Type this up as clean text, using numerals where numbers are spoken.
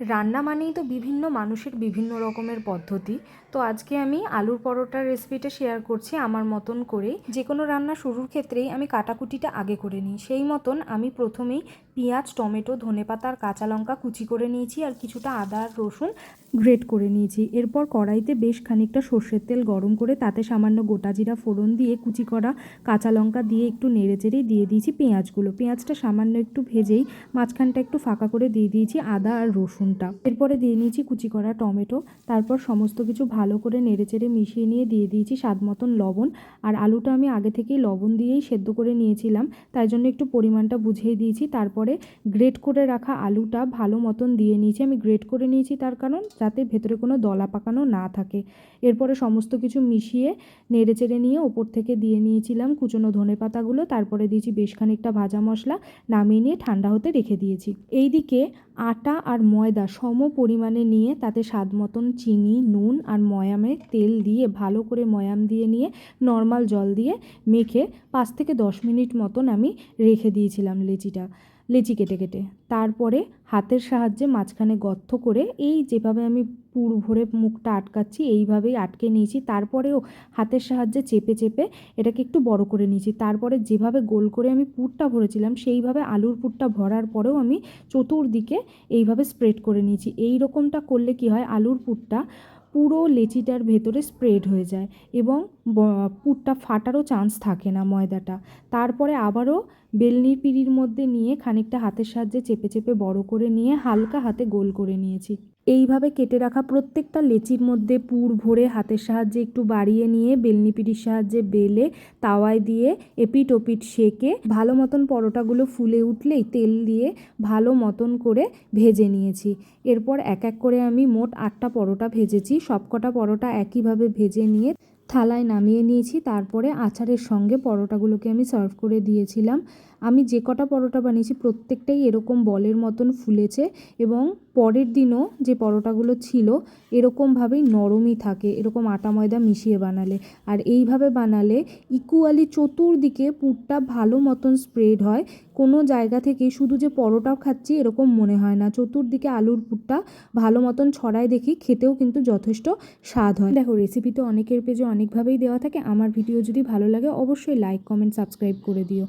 রান্না মানেই তো বিভিন্ন মানুষের বিভিন্ন রকমের পদ্ধতি। তো আজকে আমি আলুর পরোটার রেসিপিটা শেয়ার করছি আমার মতন করেই। যে কোনো রান্না শুরুর ক্ষেত্রেই আমি কাটাকুটিটা আগে করে নিই। সেই মতন আমি প্রথমেই পেঁয়াজ, টমেটো, ধনেপাতা আর কাঁচা লঙ্কা কুচি করে নিয়েছি, আর কিছুটা আদা আর রসুন গ্রেট করে নিয়েছি। এরপর কড়াইতে বেশ খানিকটা সর্ষের তেল গরম করে তাতে সামান্য গোটা জিরা ফোড়ন দিয়ে কুচি করা কাঁচা লঙ্কা দিয়ে একটু নেড়েচেড়েই দিয়ে দিয়েছি পেঁয়াজগুলো। পেঁয়াজটা সামান্য একটু ভেজেই মাঝখানটা একটু ফাঁকা করে দিয়ে দিয়েছি আদা আর রসুনটা। এরপরে দিয়ে নিয়েছি কুচি করা টমেটো। তারপর সমস্ত কিছু ভালো করে নেড়েচেড়ে মিশিয়ে নিয়ে দিয়ে দিয়েছি স্বাদ মতন লবণ। আর আলুটা আমি আগে থেকেই লবণ দিয়েই সেদ্ধ করে নিয়েছিলাম, তাই জন্য একটু পরিমাণটা বুঝিয়ে দিয়েছি। তারপরে গ্রেট করে রাখা আলুটা ভালো মতন দিয়ে নিয়েছি। আমি গ্রেট করে নিয়েছি তার কারণ যাতে ভেতরে কোনো দলা পাকানো না থাকে। এরপরে সমস্ত কিছু মিশিয়ে নেড়েচেড়ে নিয়ে ওপর থেকে দিয়ে নিয়েছিলাম কুচনো ধনেপাতাগুলো। তারপরে দিয়েছি বেশ খানিকটা ভাজা মশলা, নামিয়ে নিয়ে ঠান্ডা হতে রেখে দিয়েছি। এইদিকে আটা আর ময়দা সম পরিমাণে নিয়ে তাতে স্বাদ মতন চিনি, নুন আর ময়ামের তেল দিয়ে ভালো করে ময়াম দিয়ে নিয়ে নর্মাল জল দিয়ে মেখে 5 থেকে 10 মিনিট মতন আমি রেখে দিয়েছিলাম লেচি কেটে কেটে। তারপরে হাতের সাহায্যে মাঝখানে গর্ত করে এই যেভাবে আমি পুর ভরে মুখটা আটকাচ্ছি এইভাবেই আটকে নিয়েছি। তারপরেও হাতের সাহায্যে চেপে চেপে এটাকে একটু বড় করে নিয়েছি। তারপরে যেভাবে গোল করে আমি পুরটা ভরেছিলাম সেইভাবে আলুর পুরটা ভরার পরেও আমি চতুর্দিকে এইভাবে স্প্রেড করে নিয়েছি। এই রকমটা করলে কি হয়, আলুর পুরটা পুরো লেচিটার ভেতরে স্প্রেড হয়ে যায় এবং পুরটা ফাটারও চান্স থাকে না ময়দাটা। তারপরে আবারও বেলনির পিঁড়ির মধ্যে নিয়ে খানিকটা হাতের সাহায্যে চেপে চেপে বড় করে নিয়ে হালকা হাতে গোল করে নিয়েছি। এইভাবে কেটে রাখা প্রত্যেকটা লেচির মধ্যে পুর ভরে হাতের সাহায্যে একটু বাড়িয়ে নিয়ে বেলনি পিঁড়ির সাহায্যে বেলে তাওয়ায় দিয়ে এপিট ওপিট সেঁকে ভালো মতন পরোটাগুলো ফুলে উঠলেই তেল দিয়ে ভালো মতন করে ভেজে নিয়েছি। এরপর এক এক করে আমি মোট 8টা পরোটা ভেজেছি। সবকটা পরোটা একইভাবে ভেজে নিয়ে থালায় নামিয়ে নিয়েছি। তারপরে আচারের সঙ্গে পরোটাগুলোকে আমি সার্ভ করে দিয়েছিলাম। আমি যে কটা পরোটা বানিয়েছি প্রত্যেকটাই এরকম বলের মতন ফুলেছে এবং পরের দিনও যে পরোটাগুলো ছিল এরকমভাবেই নরমই থাকে, এরকম আটা ময়দা মিশিয়ে বানালে। আর এইভাবে বানালে ইকুয়ালি চতুর্দিকে পুরটা ভালো মতন স্প্রেড হয়। কোনো জায়গা থেকে শুধু যে পরোটাও খাচ্ছি এরকম মনে হয় না, চতুর্দিকে আলুর পুরটা ভালো মতন ছড়ায় দেখি খেতেও কিন্তু যথেষ্ট স্বাদ হয়। দেখো, রেসিপি তো অনেকের পেজে অনেকভাবেই দেওয়া থাকে। আমার ভিডিও যদি ভালো লাগে অবশ্যই লাইক, কমেন্ট, সাবস্ক্রাইব করে দিও।